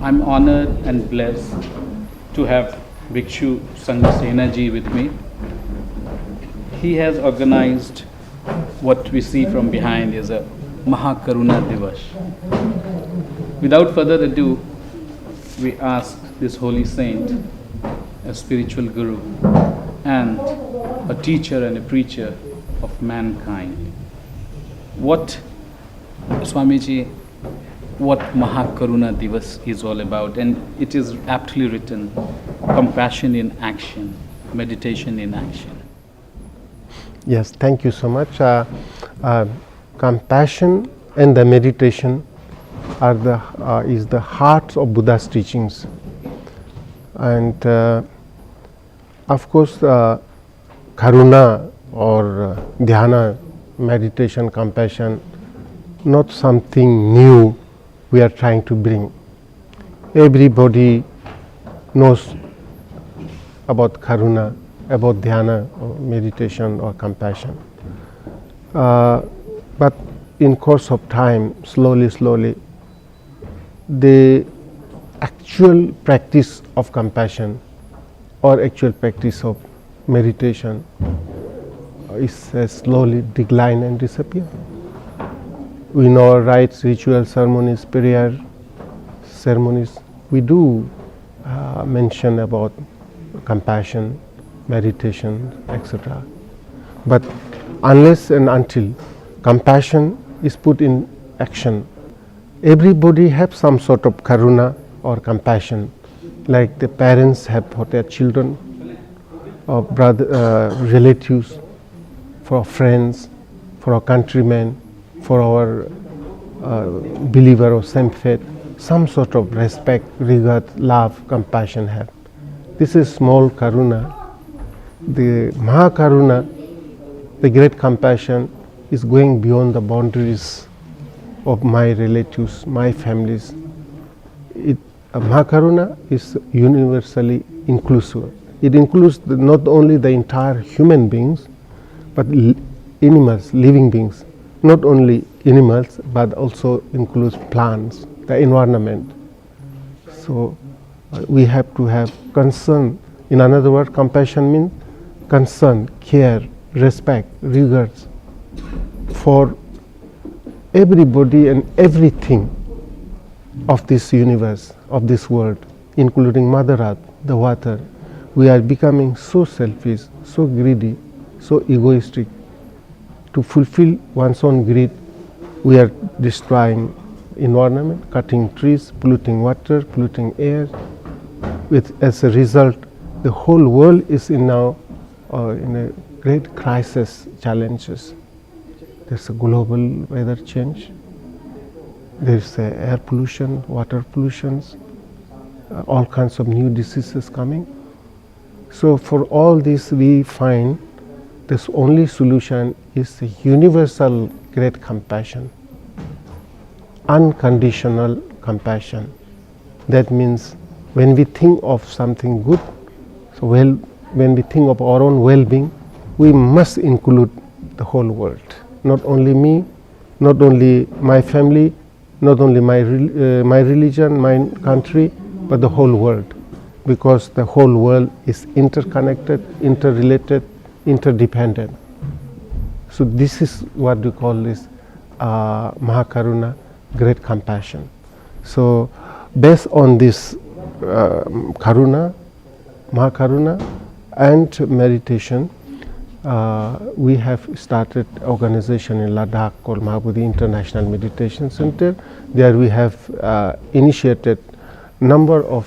I'm honored and blessed to have Bhikkhu Sanghasena ji with me. He has organized what we see from behind is a Mahakaruna Diwas. Without further ado, we ask this holy saint, a spiritual guru and a teacher and a preacher of mankind, what Swamiji, what Mahakaruna Diwas is all about. And it is aptly written, compassion in action, meditation in action. Yes, thank you so much. Compassion and the meditation are is the heart of Buddha's teachings, and of course, karuna or dhyana, meditation, compassion, not something new we are trying to bring. Everybody knows about karuna, about dhyana or meditation or compassion. But in course of time, slowly, the actual practice of compassion or actual practice of meditation is slowly decline and disappear. We know rites, rituals, ceremonies, prayer, ceremonies. We do mention about compassion, meditation, etc. But unless and until compassion is put in action, everybody have some sort of karuna or compassion, like the parents have for their children, or relatives, for our friends, for our countrymen, for our believer of same faith. Some sort of respect, regard, love, compassion have. This is small karuna. The Mahakaruna, the great compassion, is going beyond the boundaries of my relatives, my families. Mahakaruna is universally inclusive. It includes not only the entire human beings, but animals, living beings. Not only animals, but also includes plants, the environment. So we have to have concern. In another word, compassion means concern, care, respect, regards for everybody and everything of this universe, of this world, including Mother Earth, the water. We are becoming so selfish, so greedy, so egoistic. To fulfill one's own greed, we are destroying environment, cutting trees, polluting water, polluting air. As a result, the whole world is in now in a great crisis, challenges. There's a global weather change. There's air pollution, water pollutions, all kinds of new diseases coming. So for all this, we find this only solution is the universal great compassion, unconditional compassion. That means when we think of something good, so when we think of our own well-being, we must include the whole world. Not only me, not only my family, not only my religion, my country, but the whole world, because the whole world is interconnected, interrelated, interdependent. So this is what we call this Mahakaruna, great compassion. So based on this Karuna, Mahakaruna and meditation, we have started organization in Ladakh called Mahabodhi International Meditation Center. There we have initiated number of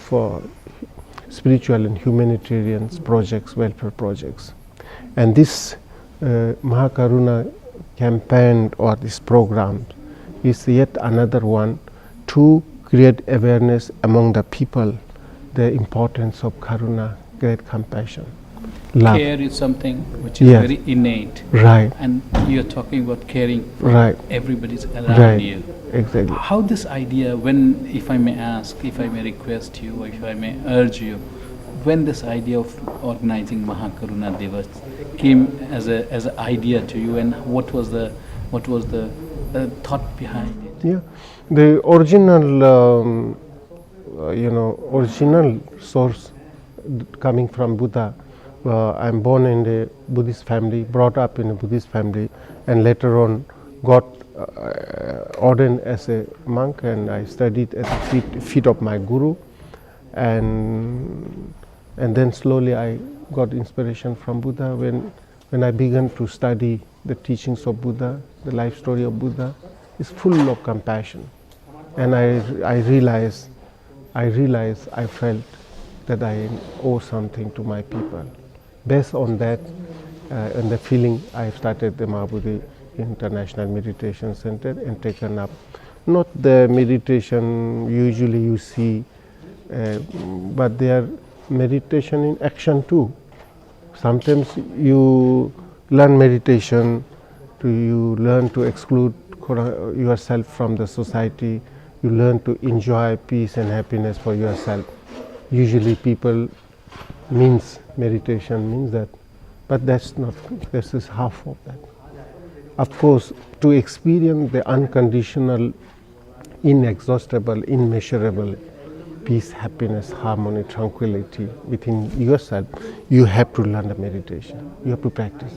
spiritual and humanitarian projects, welfare projects. And this Mahakaruna campaign or this program is yet another one to create awareness among the people, the importance of Karuna, great compassion. Love. Care is something which is very innate. Right. And you're talking about caring for everybody's around right. you. Exactly. How this idea, when, if I may ask, if I may request you, or if I may urge you, when this idea of organizing Mahakaruna Diwas came as an idea to you, and what was the thought behind it? Yeah, the original original source coming from Buddha. I'm born in a Buddhist family, brought up in a Buddhist family, and later on got ordained as a monk, and I studied at the feet of my guru, and then slowly I got inspiration from Buddha. When I began to study the teachings of Buddha, the life story of Buddha is full of compassion, and I realized, I felt that I owe something to my people. Based on that and the feeling, I started the Mahabodhi International Meditation Center and taken up not the meditation usually you see, but they are meditation in action too. Sometimes you learn meditation, you learn to exclude yourself from the society, you learn to enjoy peace and happiness for yourself. Usually people means meditation means that, but that's not, this is half of that. Of course, to experience the unconditional, inexhaustible, immeasurable peace, happiness, harmony, tranquility within yourself, you have to learn the meditation, you have to practice.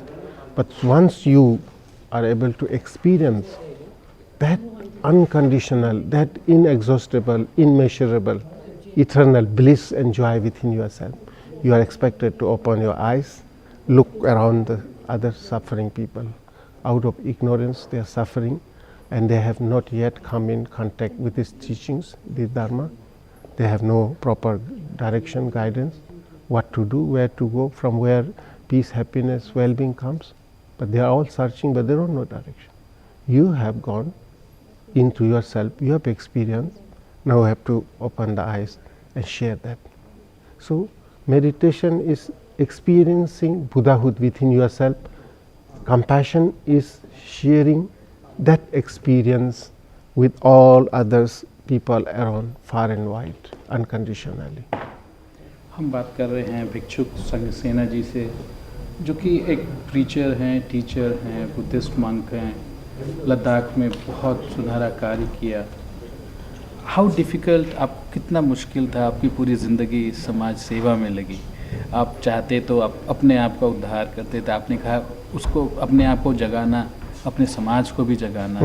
But once you are able to experience that unconditional, that inexhaustible, immeasurable, eternal bliss and joy within yourself, you are expected to open your eyes, look around the other suffering people. Out of ignorance they are suffering, and they have not yet come in contact with these teachings, the Dharma. They have no proper direction, guidance, what to do, where to go, from where peace, happiness, well-being comes. But they are all searching, but they don't know direction. You have gone into yourself, you have experienced, now you have to open the eyes and share that. So meditation is experiencing Buddhahood within yourself. Compassion is sharing that experience with all others, people around, far and wide, unconditionally. हम बात कर रहे हैं भिक्षुक संघसेना जी से, जो कि एक प्रीचर हैं, टीचर हैं, बुद्धिस्ट मंक हैं, लद्दाख में बहुत सुनहरा कार्य किया। हाउ डिफ़िकल्ट, आप कितना मुश्किल था, आपकी पूरी ज़िंदगी समाज सेवा में लगी, आप चाहते तो आप अपने आप का उद्धार करते थे, आपने कहा उसको अपने आप को जगाना, अपने समाज को भी जगाना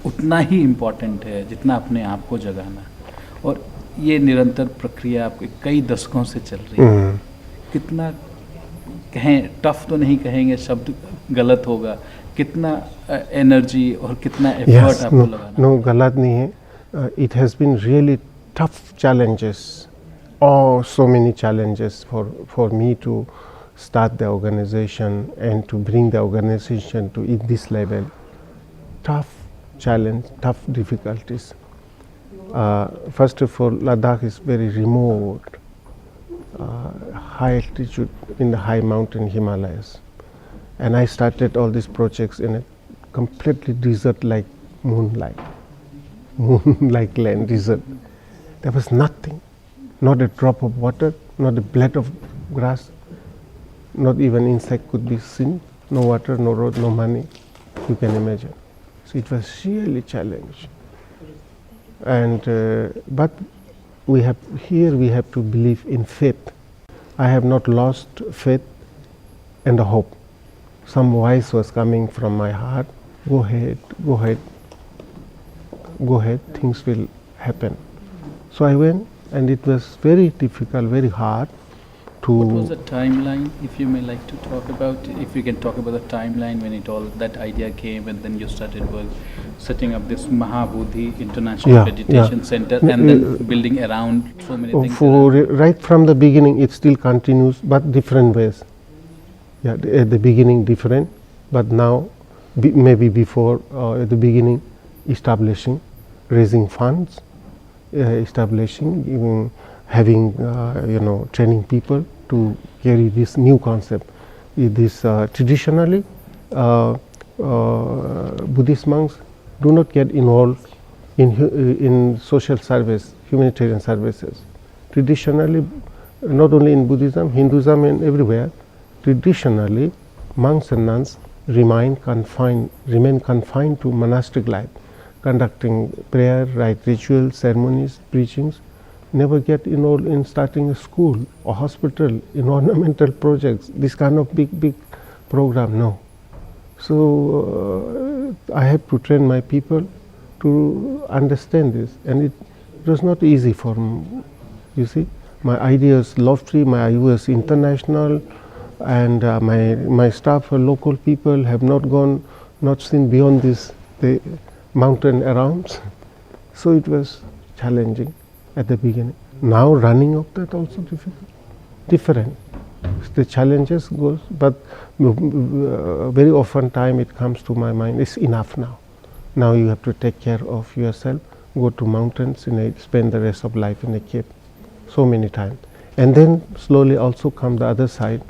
उतना ही इम्पोर्टेंट है जितना अपने आप को जगाना, और ये निरंतर प्रक्रिया आपके कई दशकों से चल रही है। कितना कहें, टफ तो नहीं कहेंगे, शब्द गलत होगा, कितना एनर्जी और कितना एफर्ट आपको लगाना? नो, गलत नहीं है। It has been really tough challenges, so many challenges for me to start the organization and to bring the organization to this level. Tough challenge, tough difficulties. First of all, Ladakh is very remote, high altitude in the high mountain Himalayas, and I started all these projects in a completely desert-like moon-like land, desert. There was nothing, not a drop of water, not a blade of grass, not even insect could be seen, no water, no road, no money, you can imagine. So it was really challenge. And but we have to believe in faith. I have not lost faith and the hope. Some voice was coming from my heart, go ahead, things will happen. So I went, and it was very difficult, very hard to... What was the timeline, if you may like to talk about, if you can talk about the timeline when that idea came, and then you started setting up this Mahabodhi International Meditation Center, and then building around so many things? Right from the beginning it still continues, but different ways. Yeah, at the beginning different, but now maybe before at the beginning establishing, raising funds, establishing, even having training people to carry this new concept. This traditionally Buddhist monks do not get involved in social service, humanitarian services. Traditionally, not only in Buddhism, Hinduism and everywhere, traditionally monks and nuns remain confined to monastic life, conducting prayer, rite rituals, ceremonies, preachings, never get involved in starting a school or hospital, environmental projects, this kind of big program, no. So I have to train my people to understand this, and it was not easy for me, you see. My ideas lofty, my ideas international, and my staff, local people, have not seen beyond this, the mountain around. So it was challenging at the beginning. Now running of that also different. The challenges goes, but very often time it comes to my mind, it's enough now. Now you have to take care of yourself, go to mountains, spend the rest of life in a cave, so many times. And then slowly also come the other side.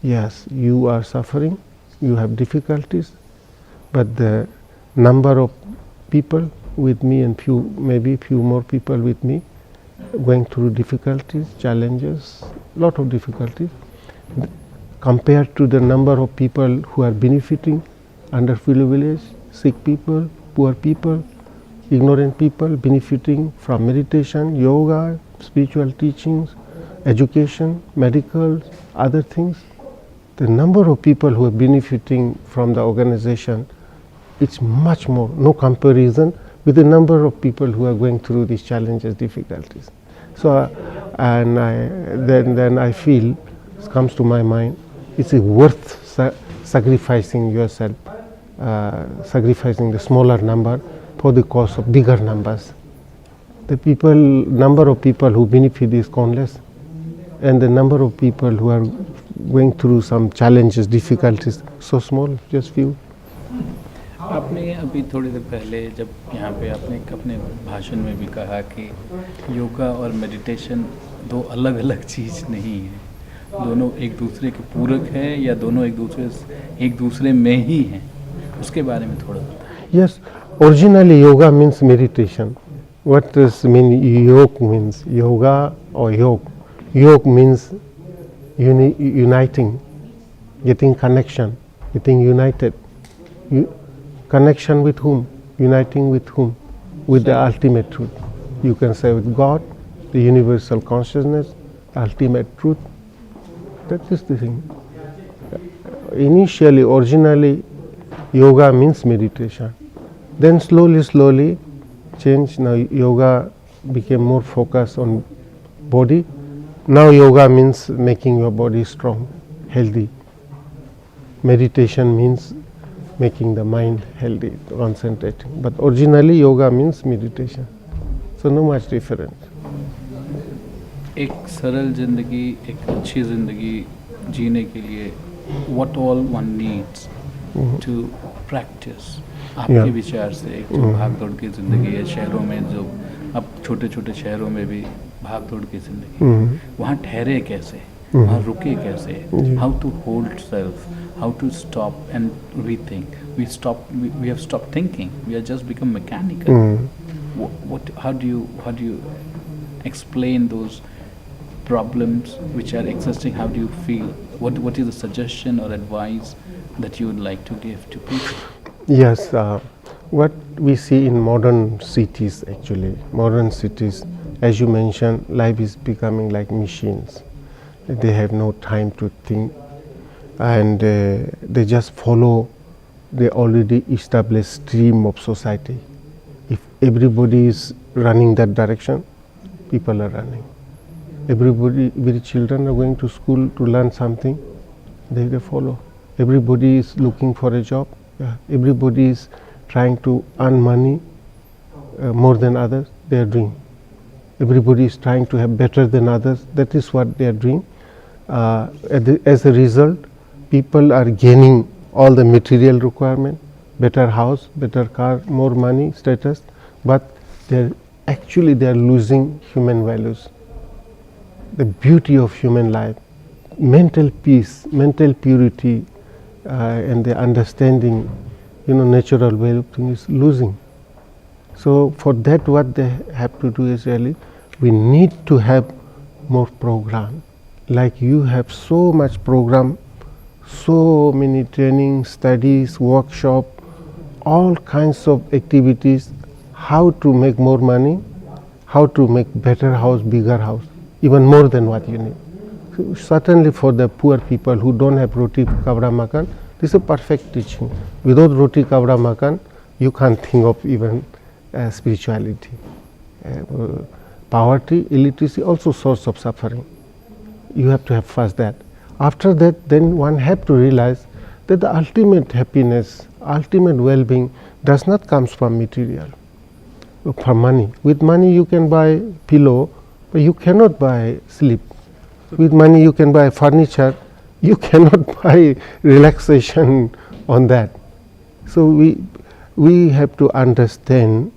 Yes, you are suffering, you have difficulties, but the number of people with me and maybe few more people with me going through difficulties, challenges, lot of difficulties, compared to the number of people who are benefiting, underprivileged, sick people, poor people, ignorant people, benefiting from meditation, yoga, spiritual teachings, education, medical, other things. The number of people who are benefiting from the organization, it's much more, no comparison with the number of people who are going through these challenges, difficulties. So, then I feel, it comes to my mind, it's worth sacrificing yourself, sacrificing the smaller number for the cause of bigger numbers. The number of people who benefit is countless, and the number of people who are going through some challenges, difficulties, so small, just few. आपने अभी थोड़ी देर पहले जब यहाँ पे आपने अपने भाषण में भी कहा कि योगा और मेडिटेशन दो अलग अलग चीज़ नहीं है, दोनों एक दूसरे के पूरक हैं या दोनों एक दूसरे में ही हैं, उसके बारे में थोड़ा बताएं। Yes, originally yoga means meditation. What does mean yoga means? Yoga or yoga? Yoga means uniting, getting connection, getting united. Connection with whom? Uniting with whom? With the ultimate truth. You can say with God, the universal consciousness, ultimate truth. That is the thing. Initially, originally, yoga means meditation. Then slowly changed. Now yoga became more focused on body. Now yoga means making your body strong, healthy. Meditation means making the mind healthy, concentrating. But originally yoga means meditation. So no much difference. एक सरल जिंदगी, एक अच्छी जिंदगी जीने के लिए what all one needs to practice, आपके विचार से एक जो भाग दौड़ की जिंदगी है, शहरों में जो अब छोटे छोटे शहरों में भी भाग दौड़ की जिंदगी, वहाँ ठहरे कैसे, वहाँ रुके कैसे, how to hold self, how to stop and rethink. We have stopped thinking. We have just become mechanical. How do you explain those problems which are existing? How do you feel? What is the suggestion or advice that you would like to give to people? Yes, what we see in modern cities, actually, modern cities, as you mentioned, life is becoming like machines. They have no time to think, and they just follow the already established stream of society. If everybody is running that direction, people are running. Every children are going to school to learn something, they follow. Everybody is looking for a job. Everybody is trying to earn money more than others, they are doing. Everybody is trying to have better than others, that is what they are doing. As a result, people are gaining all the material requirement, better house, better car, more money, status, but they are losing human values, the beauty of human life, mental peace, mental purity, and the understanding, natural way of things is losing. So for that, what they have to do is really, we need to have more program. Like you have so much program, so many training, studies, workshop, all kinds of activities, how to make more money, how to make better house, bigger house, even more than what you need. So certainly for the poor people who don't have roti kabra makan, this is a perfect teaching. Without roti kabra makan, you can't think of even spirituality. Poverty, illiteracy, also source of suffering. You have to have first that. After that, then one have to realize that the ultimate happiness, ultimate well-being does not come from material, from money. With money you can buy pillow, but you cannot buy sleep. With money you can buy furniture, you cannot buy relaxation on that. So we have to understand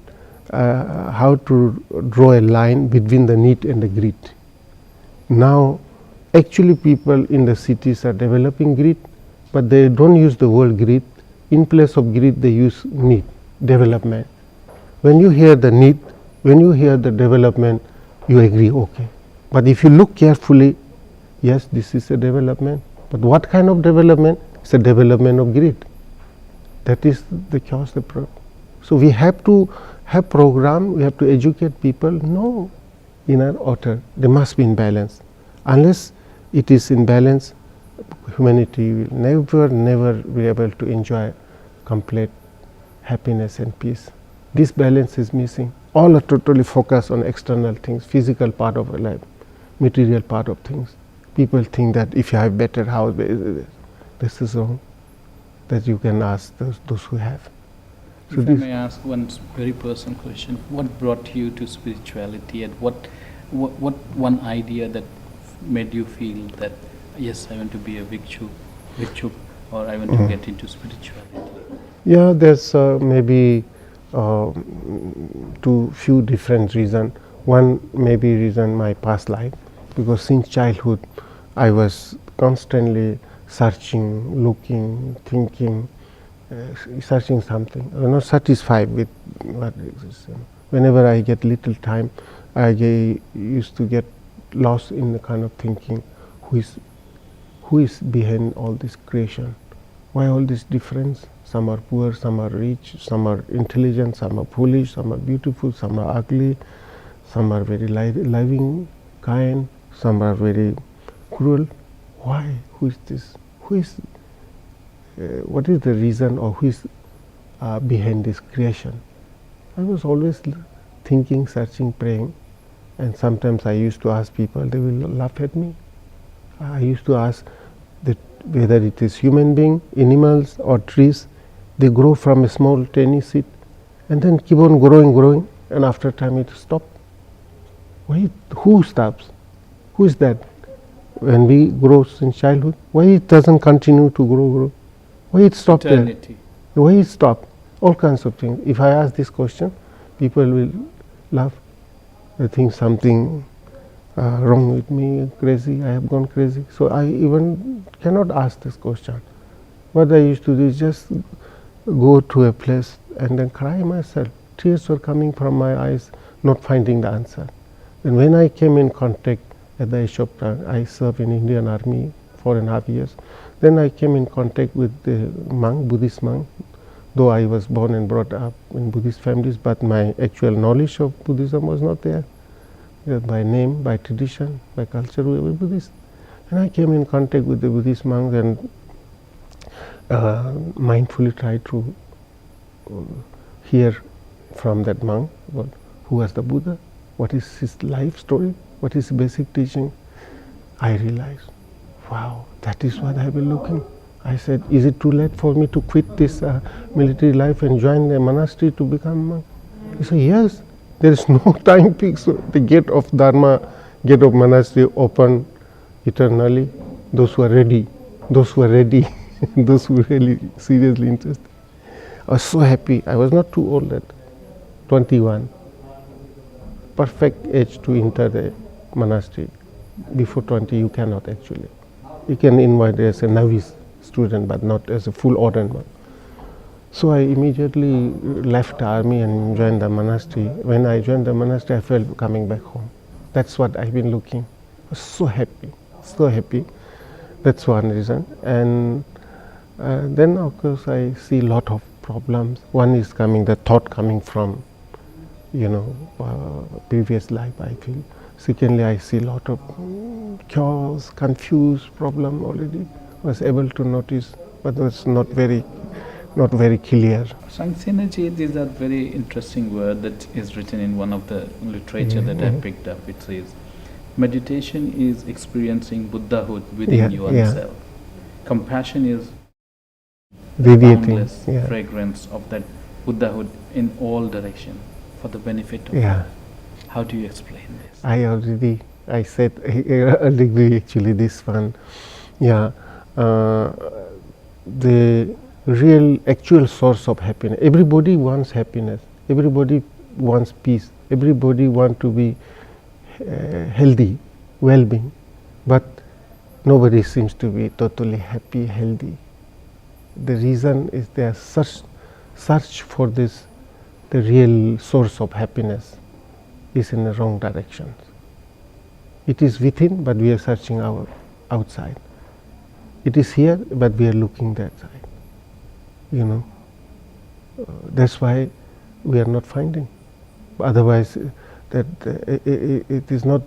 how to draw a line between the need and the greed. Now actually people in the cities are developing greed, but they don't use the word greed. In place of greed they use need, development. When you hear the need, when you hear the development, you agree, okay. But if you look carefully, yes, this is a development, but what kind of development? It's a development of greed. That is the cause, the problem. So we have to have program, we have to educate people. No, inner outer, they must be in balance. Unless it is in balance, humanity will never be able to enjoy complete happiness and peace. This balance is missing. All are totally focused on external things, physical part of life, material part of things. People think that if you have better house, this is wrong. That you can ask those who have. So if I may ask one very personal question, what brought you to spirituality, and what one idea that made you feel that yes, I want to be a Bhikkhu, or I want to get into spirituality? Yeah, there's maybe few different reasons. One maybe reason my past life, because since childhood I was constantly searching, looking, thinking, searching something. I was not satisfied with what exists. Whenever I get little time, I used to get lost in the kind of thinking, who is behind all this creation? Why all this difference? Some are poor, some are rich, some are intelligent, some are foolish, some are beautiful, some are ugly, some are very loving, kind, some are very cruel. Why? Who is this? Who is? What is the reason, or who is behind this creation? I was always thinking, searching, praying, and sometimes I used to ask people, they will laugh at me. I used to ask that whether it is human being, animals or trees, they grow from a small tiny seed and then keep on growing, and after time it stops. Why? Who stops? Who is that? When we grow in childhood, why it doesn't continue to grow? Why it stopped there? Why it stopped? All kinds of things. If I ask this question, people will laugh. They think something wrong with me, crazy, I have gone crazy. So I even cannot ask this question. What I used to do is just go to a place and then cry myself. Tears were coming from my eyes, not finding the answer. And when I came in contact at the age of time, I served in Indian Army 4.5 years. Then I came in contact with the monk, Buddhist monk, though I was born and brought up in Buddhist families, but my actual knowledge of Buddhism was not there. By name, by tradition, by culture, we were Buddhist. And I came in contact with the Buddhist monk and mindfully tried to hear from that monk about who was the Buddha, what is his life story, what is his basic teaching. I realized, wow, that is what I have been looking. I said, is it too late for me to quit this military life and join the monastery to become a monk? He said, yes, there is no time fixed. So the gate of Dharma, gate of monastery open eternally. Those who are ready, those who really seriously interested. I was so happy. I was not too old at 21. Perfect age to enter the monastery. Before 20 you cannot actually. You can invite as a novice student but not as a full ordained monk. So I immediately left the army and joined the monastery. When I joined the monastery I felt coming back home. That's what I've been looking. I was so happy, so happy. That's one reason. And then of course I see a lot of problems. One is the thought coming from previous life, I feel. Secondly, I see a lot of chaos, confused problem already. Was able to notice, but was not very clear. Sanghasena ji, these are very interesting word that is written in one of the literature that I picked up. It says, meditation is experiencing Buddhahood within yourself. Compassion is the boundless fragrance of that Buddhahood in all direction for the benefit of all. How do you explain this? I said earlier actually this one. The real actual source of happiness. Everybody wants happiness. Everybody wants peace. Everybody wants to be healthy, well-being, but nobody seems to be totally happy, healthy. The reason is their search for this, the real source of happiness is in the wrong direction. It is within, but we are searching outside. It is here, but we are looking that side. That's why we are not finding. Otherwise, it is not.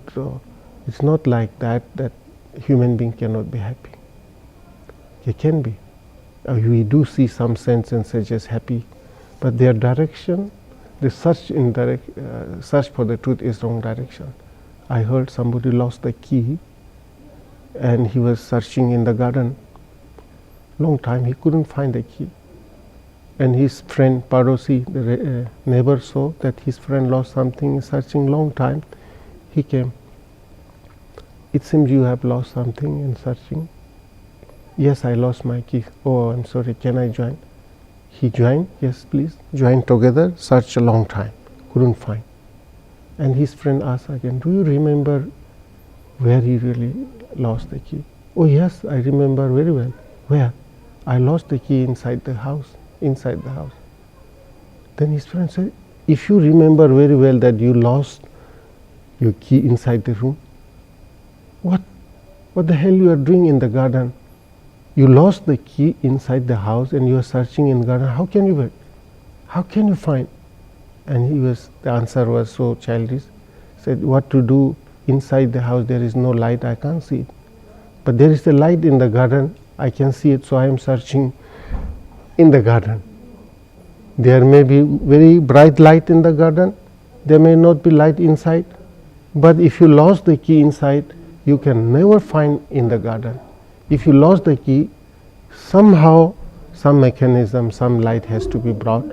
It's not like that human being cannot be happy. They can be. We do see some sense and such as happy, but their direction, the search for the truth is wrong direction. I heard somebody lost the key, and he was searching in the garden. Long time he couldn't find the key, and his friend Parosi, the neighbor, saw that his friend lost something. Searching long time, he came. It seems you have lost something in searching. Yes, I lost my key. Oh, I'm sorry. Can I join? He joined. Yes, please. Joined together. Searched a long time. Couldn't find. And his friend asked again, do you remember where he really lost the key? Oh yes, I remember very well. Where? I lost the key inside the house. Inside the house. Then his friend said, if you remember very well that you lost your key inside the room, what the hell you are doing in the garden? You lost the key inside the house and you are searching in the garden. How can you find? And the answer was so childish. Said, what to do inside the house? There is no light, I can't see it. But there is a light in the garden, I can see it, so I am searching in the garden. There may be very bright light in the garden, there may not be light inside, but if you lost the key inside, you can never find in the garden. If you lost the key, somehow, some mechanism, some light has to be brought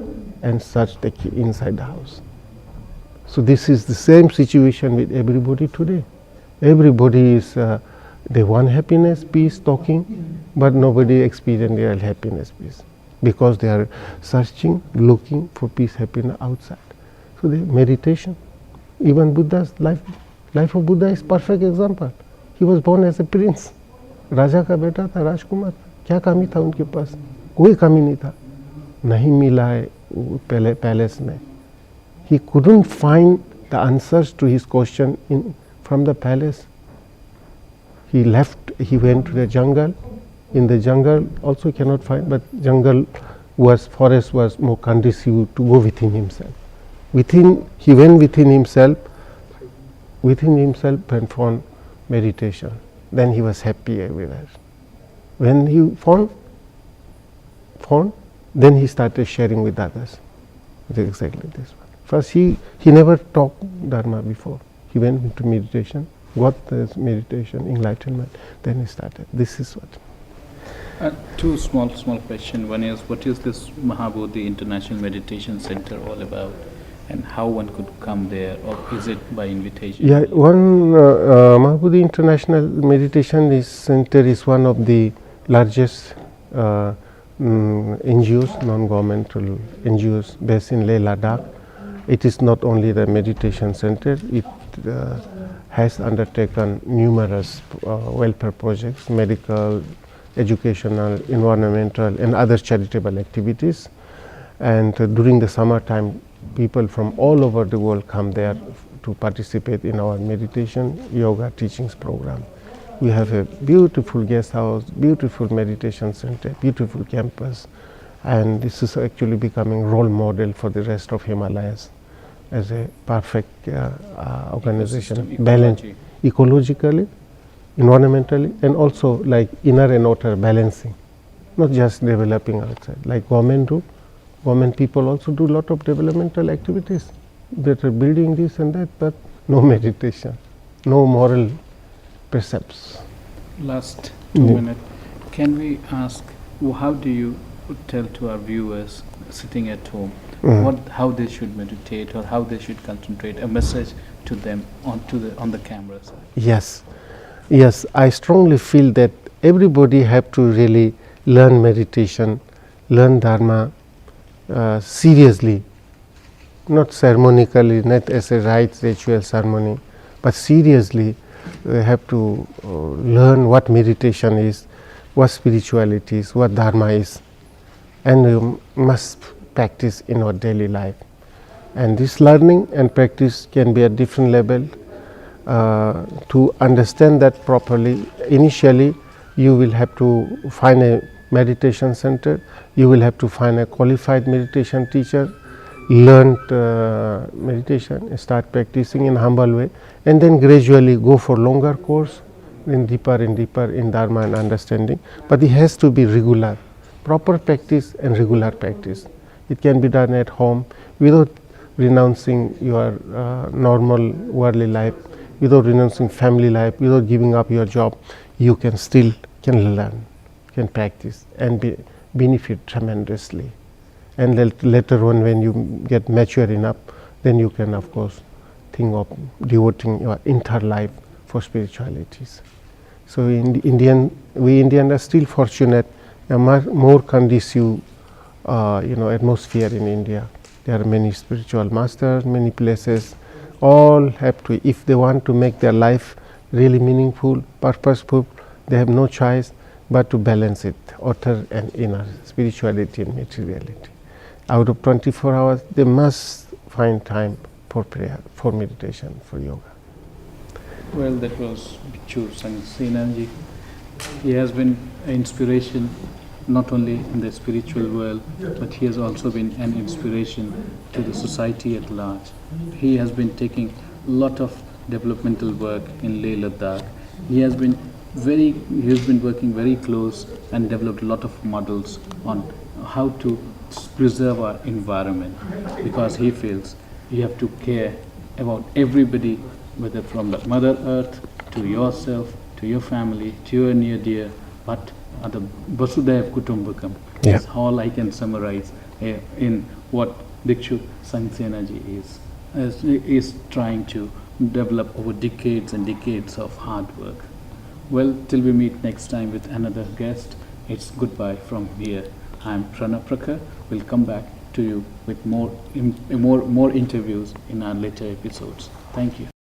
and search the key inside the house. So this is the same situation with everybody today. Everybody is, they want happiness, peace, talking, but nobody experience real happiness, peace, because they are searching, looking for peace, happiness outside. So the meditation, even Buddha's life of Buddha is perfect example. He was born as a prince. राजा का बेटा था, राजकुमार। क्या कमी था उनके पास? कोई कमी नहीं था। नहीं मिला है पहले पैलेस में. He couldn't find the answers to his question from the palace. He left. He went to the jungle. In the jungle also cannot find, but forest was more conducive to go within himself. He went within himself and found meditation. Then he was happy everywhere. When he found, then he started sharing with others. It is exactly this one. First, he never talked Dharma before. He went into meditation, got this meditation, enlightenment. Then he started. This is what. Two small questions. One is, what is this Mahabodhi International Meditation Center all about, and how one could come there, or is it by invitation? Yeah, Mahabodhi International Meditation Center is one of the largest NGOs, non-governmental NGOs based in Ladakh. It is not only the meditation center, it has undertaken numerous welfare projects, medical, educational, environmental and other charitable activities. And during the summertime, people from all over the world come there to participate in our meditation yoga teachings program. We have a beautiful guest house, beautiful meditation center, beautiful campus, and this is actually becoming role model for the rest of Himalayas. as a perfect organization, Ecosystem, balanced ecology. ecologically, environmentally, and also like inner and outer balancing, not just developing outside like government do. Government people also do lot of developmental activities that are building this and that, but no meditation, no moral precepts. Last 2 minutes, can we ask, how do you tell to our viewers sitting at home how they should meditate or how they should concentrate, a message to them on the camera side? Yes, I strongly feel that everybody have to really learn meditation, learn Dharma seriously, not ceremonically, not as a rite, ritual ceremony, but seriously. They have to learn what meditation is, what spirituality is, what Dharma is, and you must practice in our daily life. And this learning and practice can be at different level. To understand that properly, initially you will have to find a meditation center, you will have to find a qualified meditation teacher, learn meditation, start practicing in humble way, and then gradually go for longer course, then deeper and deeper in Dharma and understanding. But it has to be regular, proper practice and regular practice. It can be done at home without renouncing your normal worldly life, without renouncing family life, without giving up your job. You can still learn, can practice and benefit tremendously. And later on, when you get mature enough, then you can of course think of devoting your entire life for spiritualities. So we Indians are still fortunate, a more conducive atmosphere in India. There are many spiritual masters, many places. All have to, if they want to make their life really meaningful, purposeful, they have no choice but to balance it, outer and inner, spirituality and materiality. Out of 24 hours, they must find time for prayer, for meditation, for yoga. Well, that was Bhikkhu Sanghasena ji. He has been an inspiration not only in the spiritual world, but he has also been an inspiration to the society at large. He has been taking a lot of developmental work in Leh Ladakh. He has been working very close and developed a lot of models on how to preserve our environment, because he feels you have to care about everybody, whether from the Mother Earth to yourself, to your family, to your near dear, but the Vasudhaiva Kutumbakam is all I can summarize in what Bhikkhu Sanghasena ji is trying to develop over decades and decades of hard work. Well, till we meet next time with another guest, it's goodbye from here. I'm Pranab Prakar. We'll come back to you with more interviews in our later episodes. Thank you.